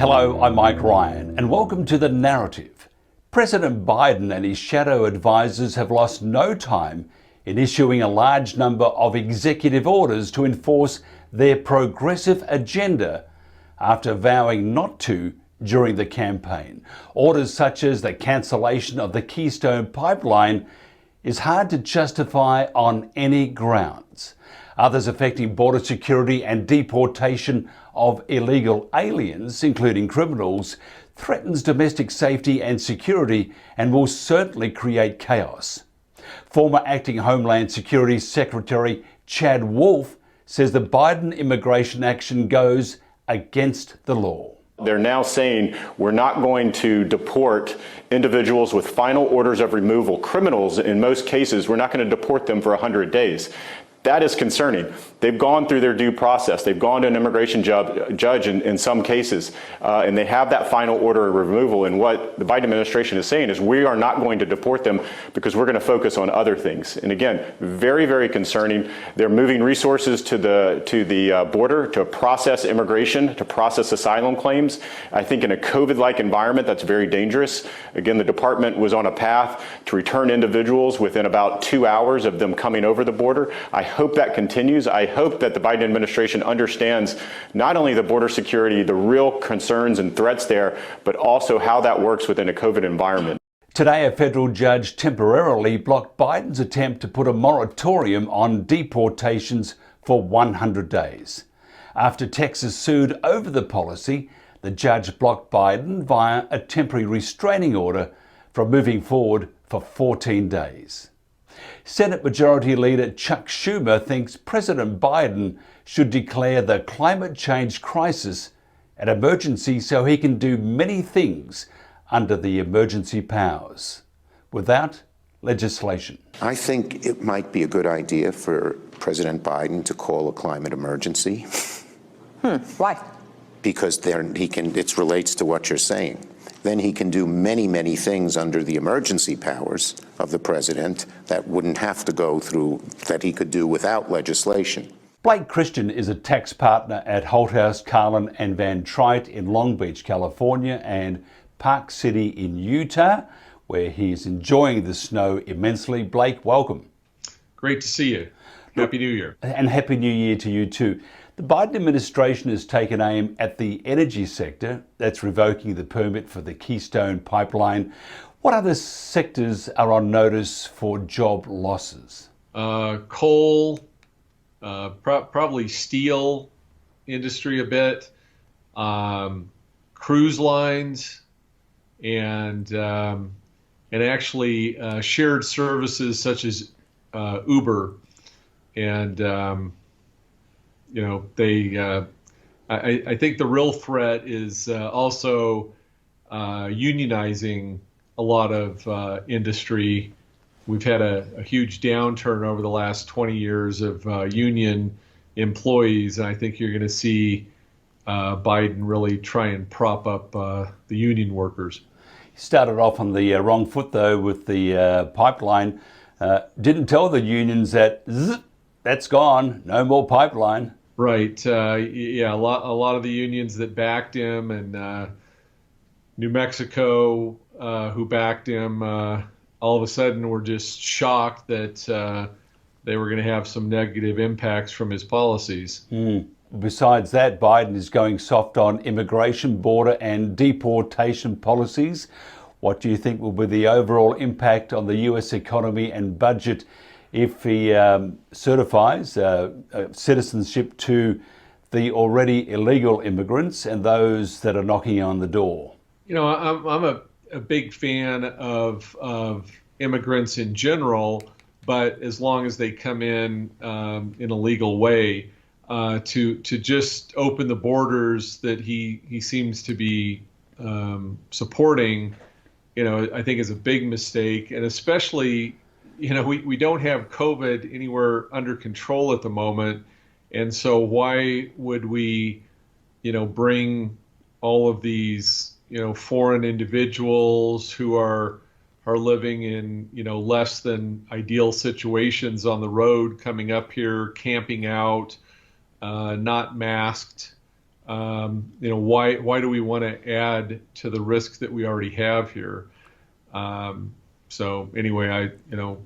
Hello, I'm Mike Ryan, and welcome to The Narrative. President Biden and his shadow advisors have lost no time in issuing a large number of executive orders to enforce their progressive agenda after vowing not to during the campaign. Orders such as the cancellation of the Keystone Pipeline is hard to justify on any grounds. Others affecting border security and deportation of illegal aliens, including criminals, threatens domestic safety and security and will certainly create chaos. Former acting Homeland Security Secretary Chad Wolf says the Biden immigration action goes against the law. They're now saying we're not going to deport individuals with final orders of removal, criminals in most cases. We're not going to deport them for 100 days. That is concerning. They've gone through their due process. They've gone to an immigration judge in some cases, and they have that final order of removal. And what the Biden administration is saying is we are not going to deport them because we're going to focus on other things. And again, very, very concerning. They're moving resources to the border to process immigration, to process asylum claims. I think in a COVID-like environment, that's very dangerous. Again, the department was on a path to return individuals within about 2 hours of them coming over the border. I hope that continues. I hope that the Biden administration understands not only the border security, the real concerns and threats there, but also how that works within a COVID environment. Today, a federal judge temporarily blocked Biden's attempt to put a moratorium on deportations for 100 days. After Texas sued over the policy, the judge blocked Biden via a temporary restraining order from moving forward for 14 days. Senate Majority Leader Chuck Schumer thinks President Biden should declare the climate change crisis an emergency so he can do many things under the emergency powers without legislation. I think it might be a good idea for President Biden to call a climate emergency. Why? Because then it relates to what you're saying. Then he can do many, many things under the emergency powers of the president that wouldn't have to go through, that he could do without legislation. Blake Christian is a tax partner at Holthouse, Carlin and Van Trite in Long Beach, California, and Park City in Utah, where he is enjoying the snow immensely. Blake, welcome. Great to see you. Happy New Year. And Happy New Year to you too. The Biden administration has taken aim at the energy sector. That's revoking the permit for the Keystone Pipeline. What other sectors are on notice for job losses? Coal, probably steel industry a bit, cruise lines, and actually shared services such as Uber. And I think the real threat is also unionizing a lot of industry. We've had a huge downturn over the last 20 years of union employees, and I think you're going to see Biden really try and prop up the union workers. He started off on the wrong foot, though, with the pipeline. Didn't tell the unions that that's gone, no more pipeline. Right. Yeah, a lot of the unions that backed him, and New Mexico, who backed him, all of a sudden were just shocked that they were going to have some negative impacts from his policies. Besides that, Biden is going soft on immigration, border and deportation policies. What do you think will be the overall impact on the US economy and budget if he certifies citizenship to the already illegal immigrants and those that are knocking on the door? You know, I'm a big fan of immigrants in general, but as long as they come in a legal way, to just open the borders that he seems to be supporting, I think is a big mistake. And especially, we don't have COVID anywhere under control at the moment. And so why would we, bring all of these, foreign individuals who are living in, less than ideal situations on the road, coming up here, camping out, not masked, why do we want to add to the risks that we already have here? So anyway,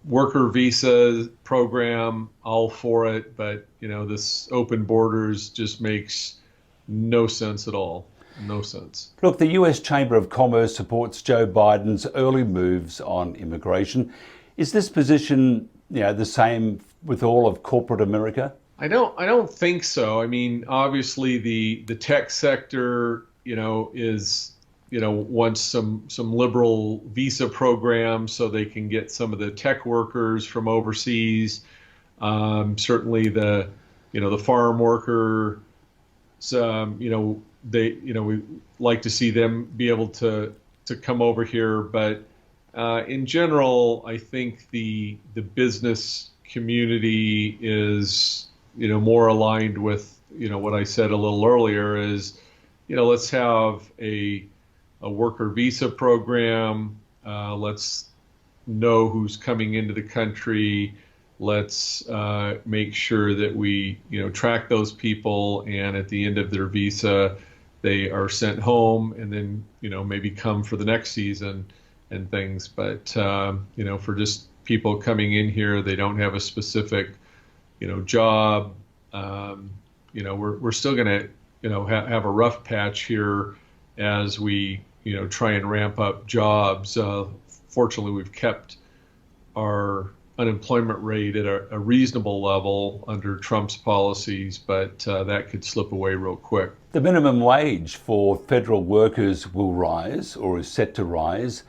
worker visa program, all for it, but this open borders just makes no sense at all. No sense. Look, the US Chamber of Commerce supports Joe Biden's early moves on immigration. Is this position, the same with all of corporate America? I don't think so. I mean, obviously the tech sector, wants some liberal visa programs so they can get some of the tech workers from overseas. Certainly the farm worker, we like to see them be able to come over here. But in general, I think the business community is more aligned with what I said a little earlier is let's have a worker visa program. Let's know who's coming into the country. Let's make sure that we track those people, and at the end of their visa they are sent home, and then maybe come for the next season and things. But for just people coming in here, they don't have a specific job. We're still going to have a rough patch here as we try and ramp up jobs. Fortunately, we've kept our unemployment rate at a reasonable level under Trump's policies, but that could slip away real quick. The minimum wage for federal workers will rise, or is set to rise.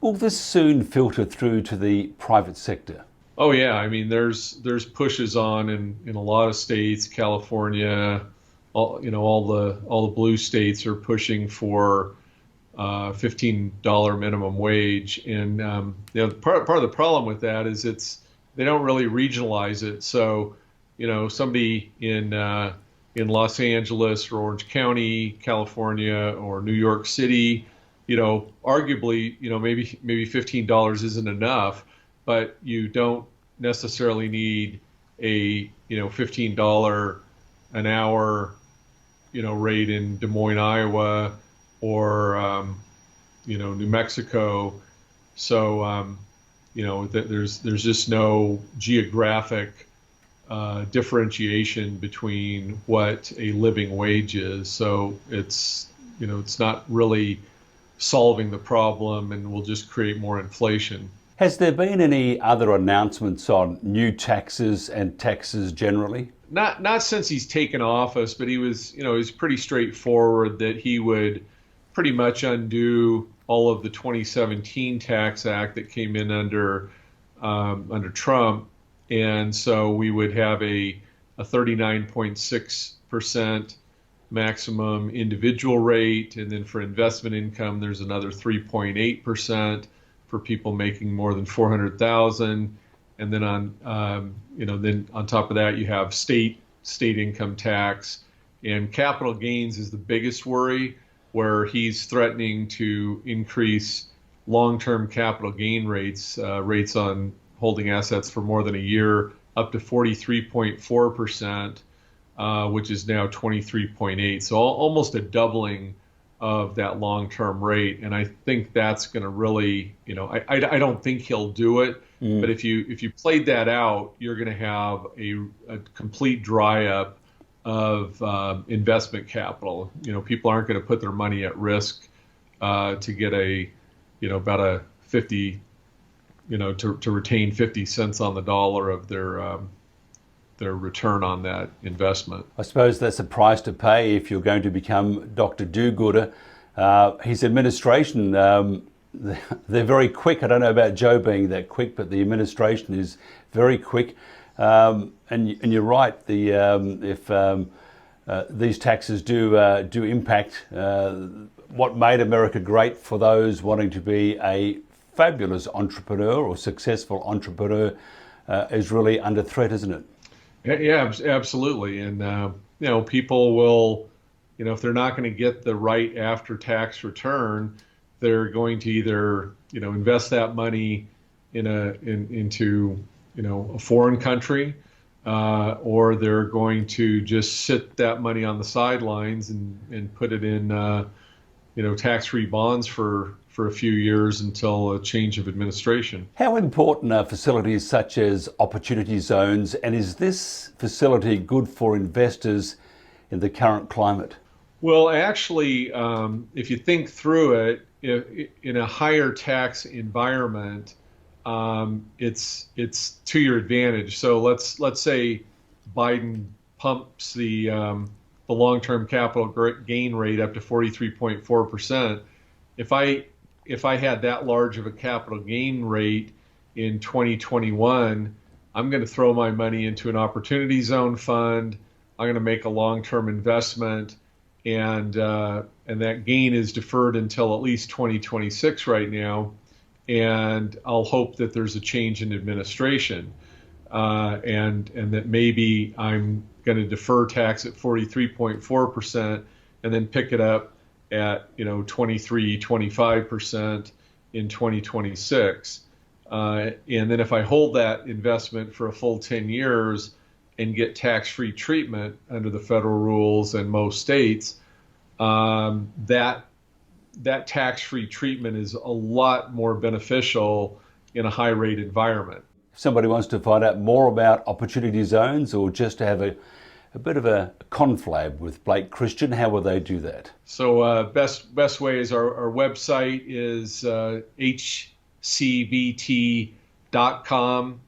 Will this soon filter through to the private sector? Oh yeah, I mean there's pushes on in a lot of states. California, all the blue states are pushing for $15 minimum wage, and part of the problem with that is they don't really regionalize it. So somebody in Los Angeles or Orange County, California, or New York City, arguably maybe $15 isn't enough, but you don't necessarily need a $15 an hour rate in Des Moines, Iowa, or New Mexico. So there's just no geographic differentiation between what a living wage is. So it's not really solving the problem, and will just create more inflation. Has there been any other announcements on new taxes and taxes generally? Not since he's taken office, but he was pretty straightforward that he would pretty much undo all of the 2017 Tax Act that came in under Trump, and so we would have a 39.6% maximum individual rate, and then for investment income there's another 3.8% for people making more than 400,000, and then on top of that you have state income tax, and capital gains is the biggest worry, where he's threatening to increase long-term capital gain rates on holding assets for more than a year up to 43.4%, which is now 23.8. So almost a doubling of that long-term rate. And I think that's going to really, I don't think he'll do it. But if you played that out, you're going to have a complete dry up of investment capital. People aren't going to put their money at risk to get about a 50, to retain 50 cents on the dollar of their return on that investment. I suppose that's a price to pay if you're going to become Dr. Do-Gooder. His administration, they're very quick. I don't know about Joe being that quick, but the administration is very quick. And you're right. If these taxes do impact what made America great for those wanting to be a fabulous entrepreneur or successful entrepreneur, is really under threat, isn't it? Yeah, absolutely. And people will, if they're not going to get the right after-tax return, they're going to either invest that money into a foreign country, or they're going to just sit that money on the sidelines and put it in, tax-free bonds for a few years until a change of administration. How important are facilities such as opportunity zones, and is this facility good for investors in the current climate? Well, actually, if you think through it, in a higher tax environment, it's to your advantage. So let's say Biden pumps the long-term capital gain rate up to 43.4%. If I had that large of a capital gain rate in 2021, I'm going to throw my money into an opportunity zone fund. I'm going to make a long-term investment, and that gain is deferred until at least 2026 right now. And I'll hope that there's a change in administration, and that maybe I'm going to defer tax at 43.4% and then pick it up at 23, 25% in 2026. And then if I hold that investment for a full 10 years and get tax-free treatment under the federal rules and most states, that tax-free treatment is a lot more beneficial in a high-rate environment. If somebody wants to find out more about opportunity zones or just to have a bit of a conflab with Blake Christian, how will they do that? So best way is our website is hcvt.com,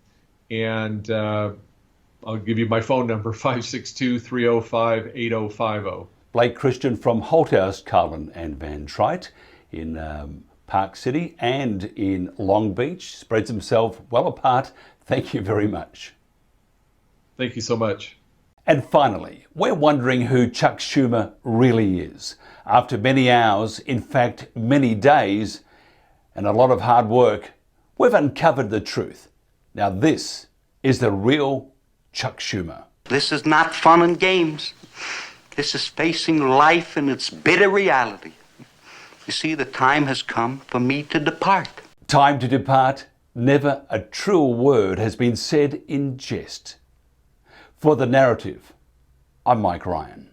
and I'll give you my phone number, 562-305-8050. Blake Christian from Holthouse, Carlin and Van Trite in Park City and in Long Beach spreads himself well apart. Thank you very much. Thank you so much. And finally, we're wondering who Chuck Schumer really is. After many hours, in fact many days, and a lot of hard work, we've uncovered the truth. Now this is the real Chuck Schumer. This is not fun and games. This is facing life in its bitter reality. You see, the time has come for me to depart. Time to depart. Never a truer word has been said in jest. For The Narrative, I'm Mike Ryan.